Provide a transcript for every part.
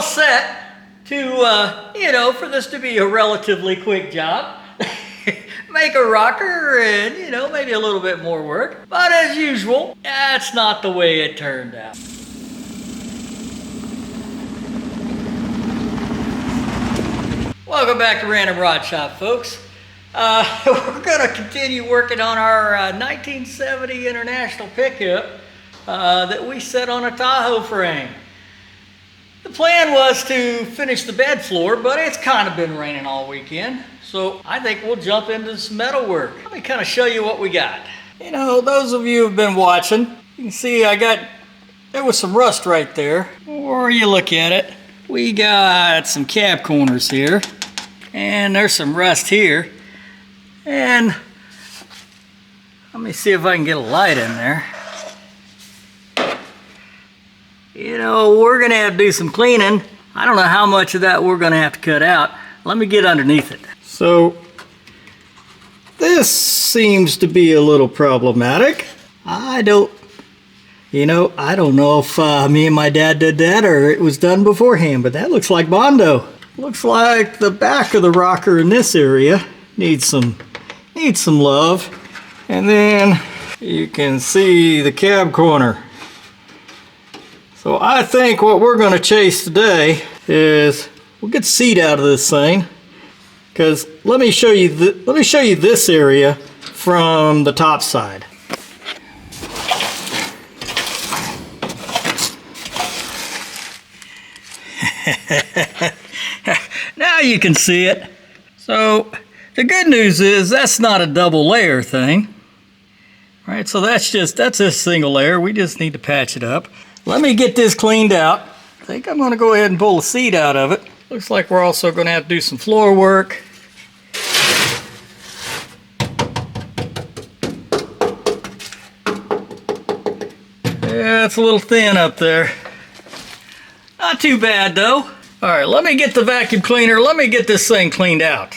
set to, you know, for this to be a relatively quick job. Make a rocker and, you know, maybe a little bit more work. But as usual, that's not the way it turned out. Welcome back to Random Rod Shop, folks. We're going to continue working on our 1970 International pickup that we set on a Tahoe frame. The plan was to finish the bed floor, but it's kind of been raining all weekend, so I think we'll jump into some metal work. Let me kind of show you what we got. You know, those of you who've been watching, you can see there was some rust right there. Or you look at it, we got some cab corners here, and there's some rust here. And let me see if I can get a light in there. You know, we're gonna have to do some cleaning. I don't know how much of that we're gonna have to cut out. Let me get underneath it. So, this seems to be a little problematic. I don't know if me and my dad did that or it was done beforehand, but that looks like Bondo. Looks like the back of the rocker in this area needs some love. And then you can see the cab corner. So I think what we're going to chase today is we'll get the seat out of this thing, because let me show you this area from the top side. Now you can see it. So the good news is that's not a double layer thing, right? So that's a single layer. We just need to patch it up. Let me get this cleaned out. I think I'm going to go ahead and pull the seat out of it. Looks like we're also going to have to do some floor work. Yeah, it's a little thin up there. Not too bad though. All right, let me get the vacuum cleaner. Let me get this thing cleaned out.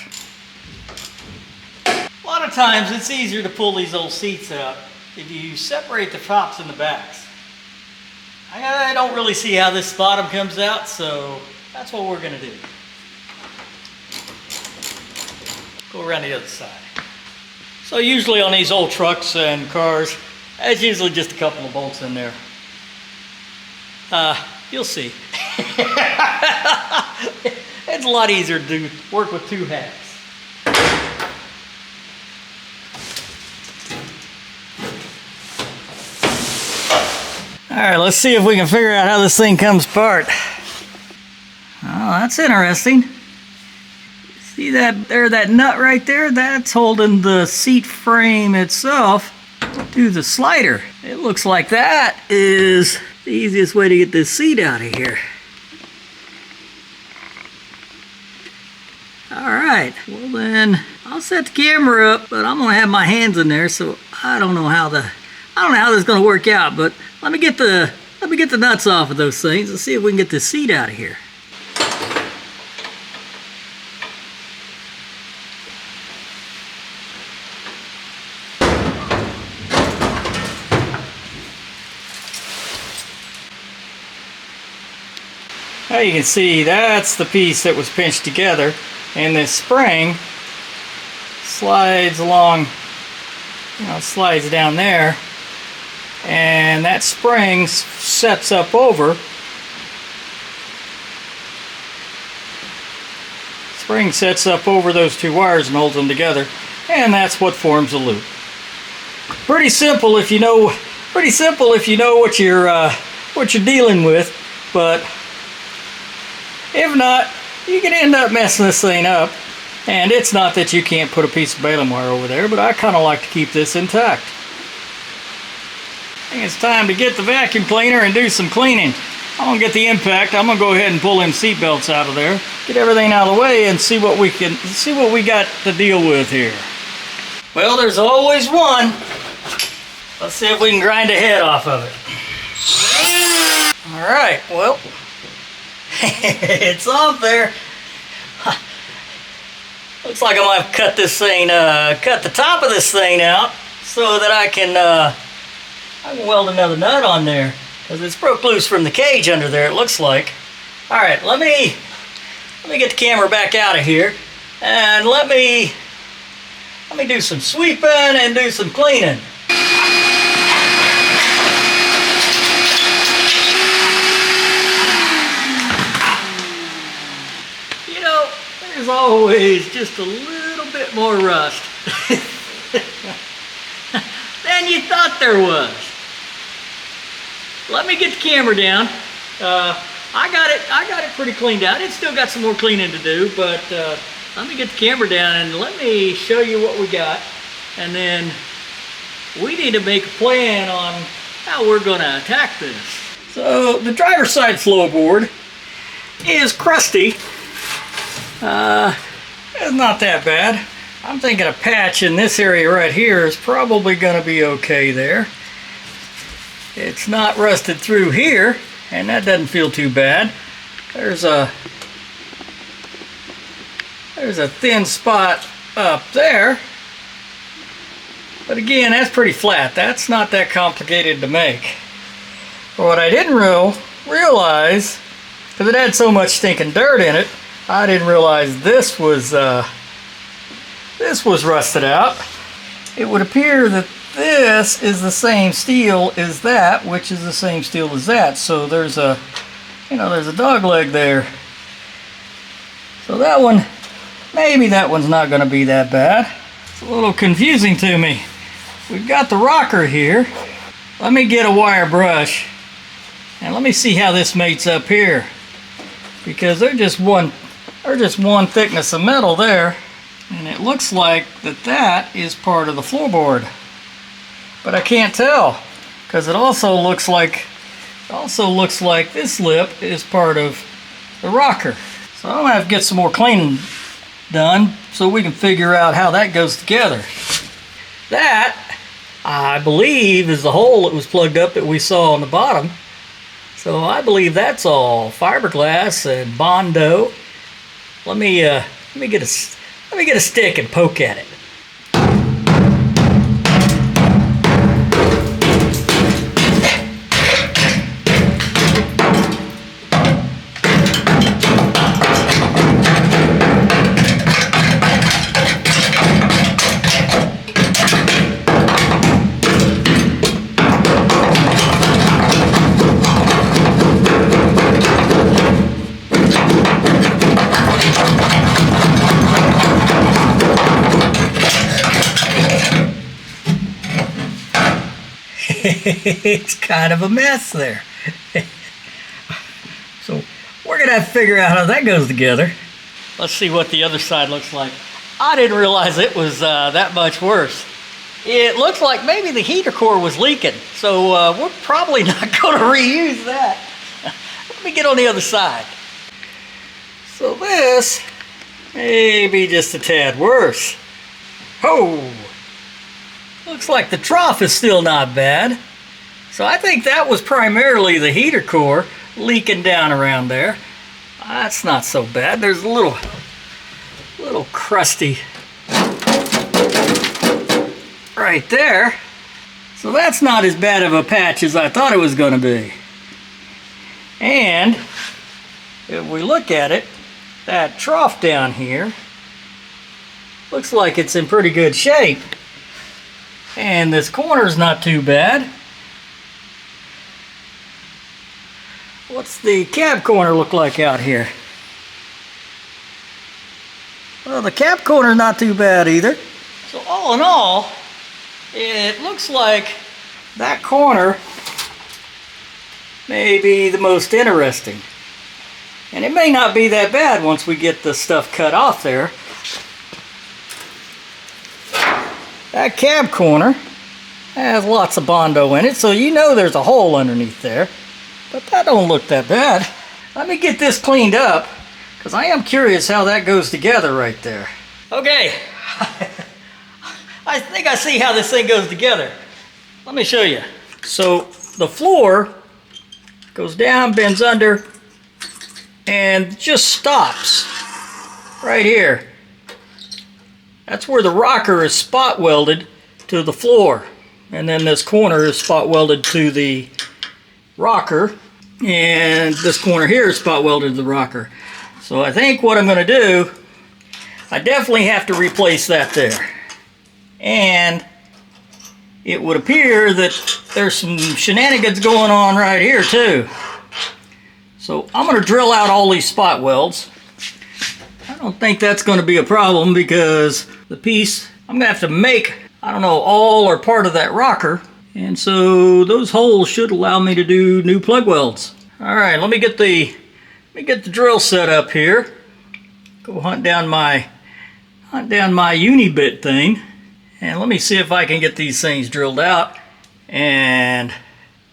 A lot of times it's easier to pull these old seats out if you separate the tops and the backs. I don't really see how this bottom comes out, so that's what we're gonna do. Go around the other side. So usually on these old trucks and cars, there's usually just a couple of bolts in there. You'll see. It's a lot easier to work with two hats. All right, let's see if we can figure out how this thing comes apart. Oh, that's interesting. See that nut right there? That's holding the seat frame itself to the slider. It looks like that is the easiest way to get this seat out of here. All right, well then, I'll set the camera up, but I'm gonna have my hands in there, so I don't know how this is gonna work out, but let me get the nuts off of those things and see if we can get the seat out of here. Now you can see that's the piece that was pinched together, and this spring slides along, slides down there, and that spring sets up over. Spring sets up over those two wires and holds them together, and that's what forms a loop. Pretty simple if you know what you're dealing with, but if not, you can end up messing this thing up. And it's not that you can't put a piece of baling wire over there, but I kind of like to keep this intact. I think it's time to get the vacuum cleaner and do some cleaning. I'm gonna get the impact. I'm gonna go ahead and pull them seat belts out of there, get everything out of the way, and see what we got to deal with here. Well, there's always one. Let's see if we can grind a head off of it. All right, well, it's off there. Looks like I'm gonna have to cut this thing, cut the top of this thing out so that I can weld another nut on there, because it's broke loose from the cage under there, it looks like. All right, let me get the camera back out of here, and let me do some sweeping and do some cleaning. You know, there's always just a little bit more rust than you thought there was. Let me get the camera down. I got it pretty cleaned out. It's still got some more cleaning to do, but let me get the camera down and let me show you what we got. And then we need to make a plan on how we're going to attack this. So the driver's side floorboard is crusty. It's not that bad. I'm thinking a patch in this area right here is probably going to be okay there. It's not rusted through here, and that doesn't feel too bad. There's a thin spot up there, but again, that's pretty flat. That's not that complicated to make. But what I didn't realize, because it had so much stinking dirt in it, I didn't realize this was rusted out. It would appear that this is the same steel as that, which is the same steel as that. So there's a dog leg there. So that one, maybe that one's not going to be that bad. It's a little confusing to me. We've got the rocker here. Let me get a wire brush and let me see how this mates up here, because they're just one thickness of metal there, and it looks like that is part of the floorboard. But I can't tell, because it also looks like this lip is part of the rocker. So I'm gonna have to get some more cleaning done so we can figure out how that goes together. That, I believe, is the hole that was plugged up that we saw on the bottom. So I believe that's all fiberglass and Bondo. Let me get a stick and poke at it. It's kind of a mess there. So we're gonna have to figure out how that goes together. Let's see what the other side looks like. I didn't realize it was that much worse. It looks like maybe the heater core was leaking, so we're probably not going to reuse that. Let me get on the other side. So this may be just a tad worse. Oh! Looks like the trough is still not bad. So I think that was primarily the heater core leaking down around there. That's not so bad. There's a little crusty right there. So that's not as bad of a patch as I thought it was going to be. And if we look at it, that trough down here looks like it's in pretty good shape. And this corner's not too bad. What's the cab corner look like out here? Well, the cab corner's not too bad either. So all in all, it looks like that corner may be the most interesting. And it may not be that bad once we get the stuff cut off there. That cab corner has lots of Bondo in it, so you know there's a hole underneath there. But that don't look that bad. Let me get this cleaned up, because I am curious how that goes together right there. Okay, I think I see how this thing goes together. Let me show you. So the floor goes down, bends under, and just stops right here. That's where the rocker is spot welded to the floor. And then this corner is spot welded to the rocker. and this corner here is spot welded to the rocker. So I think what I'm going to do, I definitely have to replace that there. And it would appear that there's some shenanigans going on right here too. So I'm going to drill out all these spot welds. I don't think that's going to be a problem because the piece, I'm going to have to make, I don't know, all or part of that rocker. And so those holes should allow me to do new plug welds. All right, let me get the drill set up here. Go hunt down my Unibit thing, and let me see if I can get these things drilled out and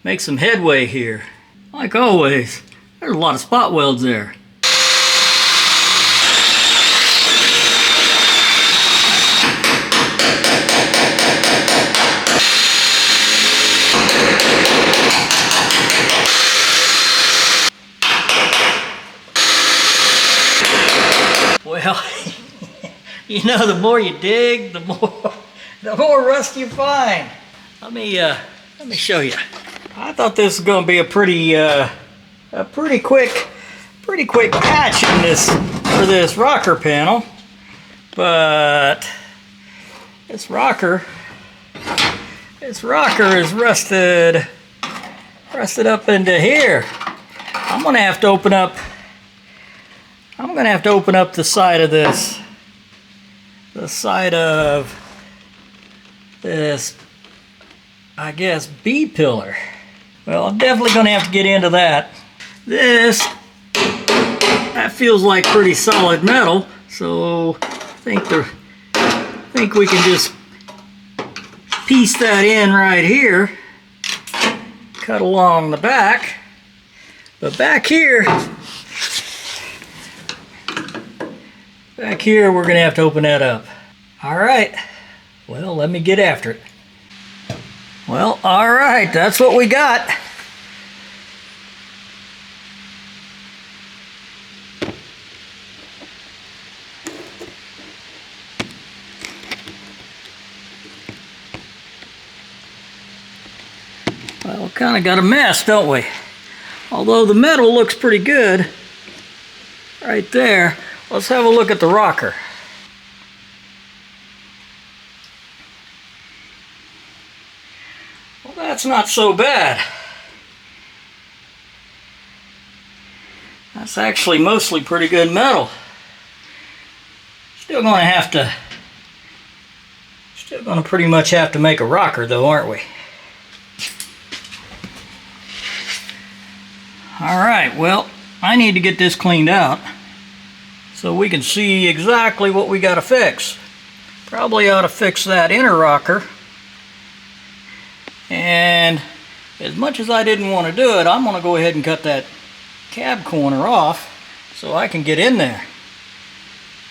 make some headway here. Like always, there's a lot of spot welds there. Well, you know, the more you dig, the more rust you find. Let me show you. I thought this was going to be a pretty quick patch in this rocker panel, but this rocker is rusted up into here. I'm gonna have to open up the side of this, I guess, B pillar. Well, I'm definitely gonna have to get into that. That feels like pretty solid metal, so I think we can just piece that in right here, cut along the back. But back here we're gonna have to open that up. All right, well, let me get after it. Well, all right, that's what we got. Well, kind of got a mess, don't we? Although the metal looks pretty good right there. Let's have a look at the rocker. Well, that's not so bad. That's actually mostly pretty good metal. Still going to pretty much have to make a rocker though, aren't we? Alright, well, I need to get this cleaned out so we can see exactly what we got to fix. Probably ought to fix that inner rocker. And as much as I didn't want to do it, I'm going to go ahead and cut that cab corner off so I can get in there.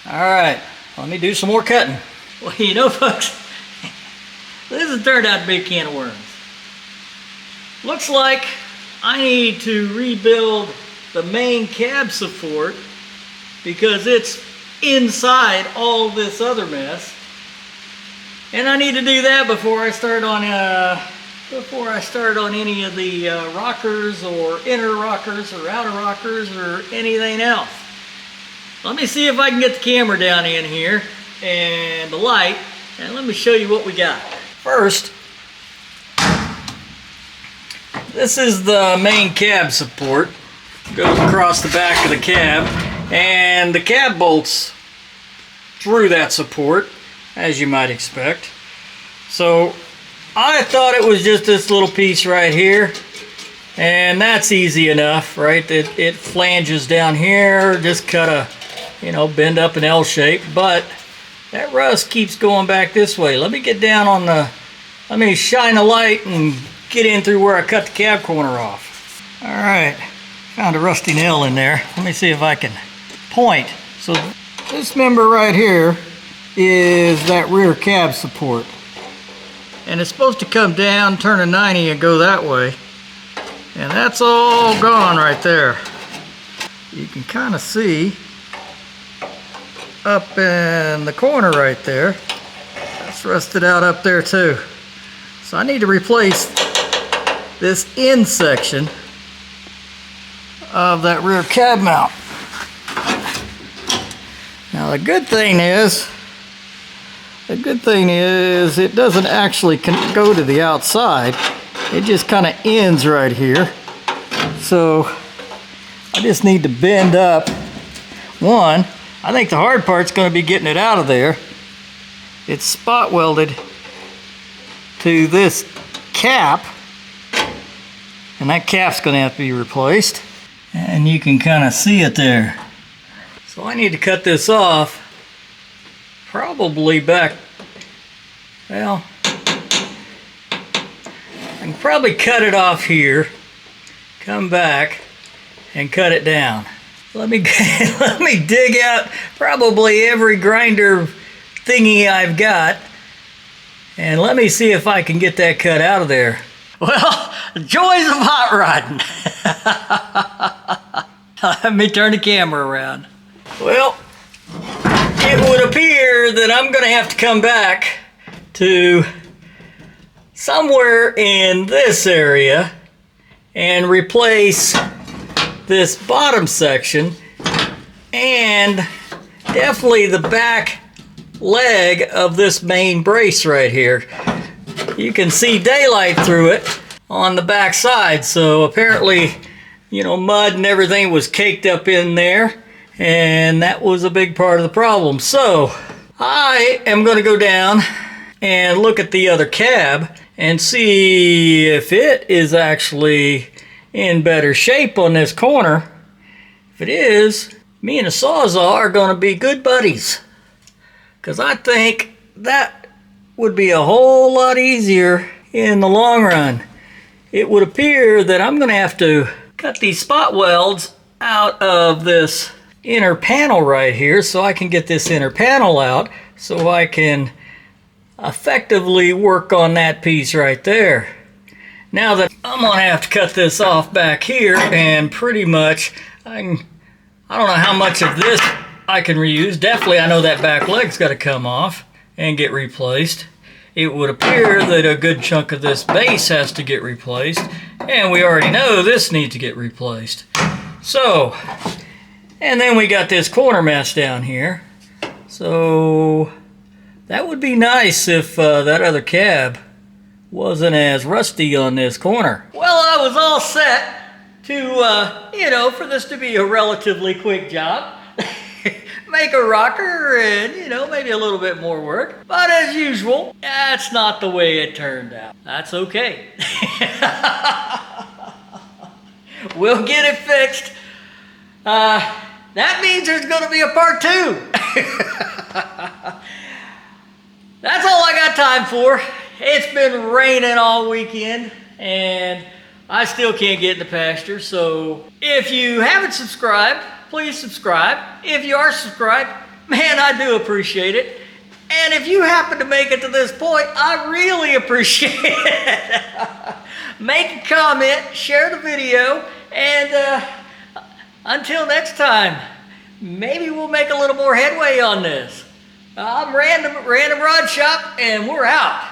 Alright, let me do some more cutting. Well, you know, folks, this has turned out to be a can of worms. Looks like I need to rebuild the main cab support because it's inside all this other mess, and I need to do that before I start on any of the rockers or inner rockers or outer rockers or anything else. Let me see if I can get the camera down in here and the light, and let me show you what we got. First, this is the main cab support. Goes across the back of the cab, and the cab bolts through that support, as you might expect. So I thought it was just this little piece right here, and that's easy enough, right? It flanges down here, just cut a, bend up an L shape, but that rust keeps going back this way. Let me get down on let me shine a light and get in through where I cut the cab corner off. All right, found a rusty nail in there. Let me see if I can point. So this member right here is that rear cab support. And it's supposed to come down, turn a 90 and go that way. And that's all gone right there. You can kind of see up in the corner right there. That's rusted out up there too. So I need to replace this end section of that rear cab mount. Now the good thing is it doesn't actually go to the outside. It just kind of ends right here. So I just need to bend up one. I think the hard part's going to be getting it out of there. It's spot welded to this cap, and that cap's going to have to be replaced. And you can kind of see it there. So I need to cut this off, probably back, well, I can probably cut it off here, come back, and cut it down. Let me dig out probably every grinder thingy I've got, and let me see if I can get that cut out of there. Well, joys of hot rodding. Let me turn the camera around. Well, it would appear that I'm going to have to come back to somewhere in this area and replace this bottom section and definitely the back leg of this main brace right here. You can see daylight through it on the back side, so apparently, you know, mud and everything was caked up in there, and that was a big part of the problem. So I am going to go down and look at the other cab and see if it is actually in better shape on this corner. If it is, me and the Sawzall are going to be good buddies, because I think that would be a whole lot easier in the long run. It would appear that I'm going to have to cut these spot welds out of this inner panel right here so I can get this inner panel out so I can effectively work on that piece right there. Now that I'm going to have to cut this off back here, and pretty much I don't know how much of this I can reuse. Definitely I know that back leg's got to come off and get replaced. It would appear that a good chunk of this base has to get replaced, and we already know this needs to get replaced. So, and then we got this corner mess down here. So that would be nice if that other cab wasn't as rusty on this corner. Well, I was all set to, you know, for this to be a relatively quick job. Make a rocker and, you know, maybe a little bit more work. But as usual, that's not the way it turned out. That's okay. We'll get it fixed. That means there's going to be a part 2. That's all I got time for. It's been raining all weekend, and I still can't get in the pasture. So if you haven't subscribed, please subscribe. If you are subscribed, man, I do appreciate it. And if you happen to make it to this point, I really appreciate it. Make a comment, share the video, and until next time, maybe we'll make a little more headway on this. I'm Random Rod Shop, and we're out.